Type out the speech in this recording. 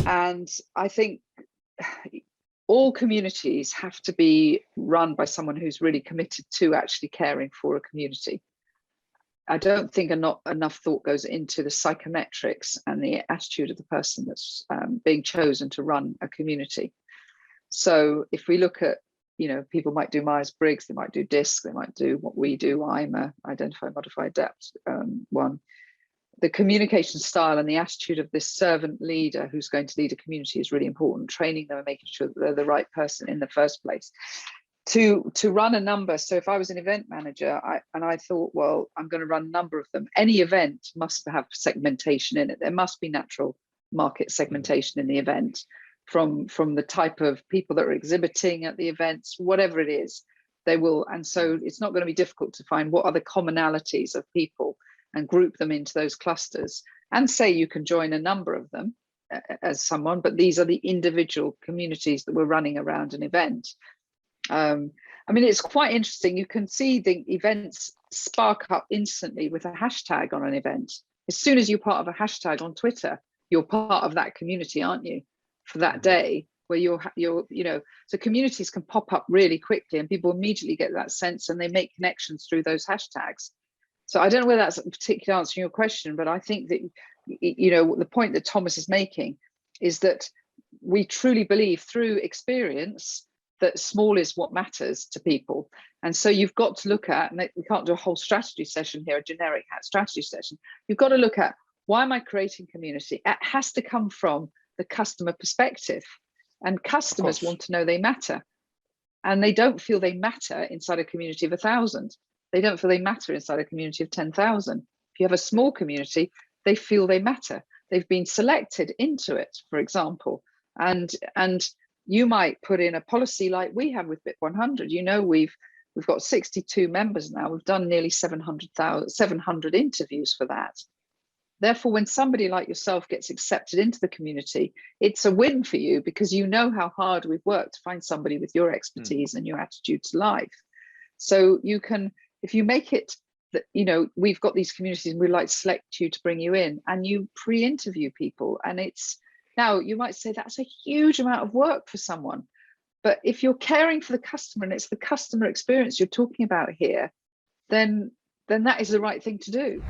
And I think all communities have to be run by someone who's really committed to actually caring for a community. I don't think enough thought goes into the psychometrics and the attitude of the person that's being chosen to run a community. So if we look at, people might do Myers-Briggs, they might do DISC, they might do what we do. I'm a Identify, Modify, Adapt one. The communication style and the attitude of this servant leader who's going to lead a community is really important. Training them and making sure that they're the right person in the first place. To run a number, so if I was an event manager and I thought, well, I'm going to run a number of them, any event must have segmentation in it. There must be natural market segmentation in the event from the type of people that are exhibiting at the events, whatever it is, they will. And so it's not going to be difficult to find what are the commonalities of people and group them into those clusters and say you can join a number of them as someone, but these are the individual communities that we're running around an event. I mean, it's quite interesting. You can see the events spark up instantly with a hashtag on an event. As soon as you're part of a hashtag on Twitter, you're part of that community, aren't you, for that day, where you're so communities can pop up really quickly and people immediately get that sense and they make connections through those hashtags. So I don't know whether that's a particular answer to your question, but I think that, the point that Thomas is making is that we truly believe through experience that small is what matters to people. And so you've got to look at, and we can't do a whole strategy session here, a generic strategy session. You've got to look at, why am I creating community? It has to come from the customer perspective. And customers want to know they matter. And they don't feel they matter inside a community of 1,000. They don't feel they matter inside a community of 10,000. If you have a small community, they feel they matter. They've been selected into it, for example. And you might put in a policy like we have with BIP 100. We've got 62 members now. We've done nearly 700 interviews for that. Therefore, when somebody like yourself gets accepted into the community, it's a win for you because you know how hard we've worked to find somebody with your expertise and your attitude to life. So you can, if you make it that, we've got these communities and we'd like to select you to bring you in, and you pre-interview people, and now you might say that's a huge amount of work for someone, but if you're caring for the customer and it's the customer experience you're talking about here, then that is the right thing to do.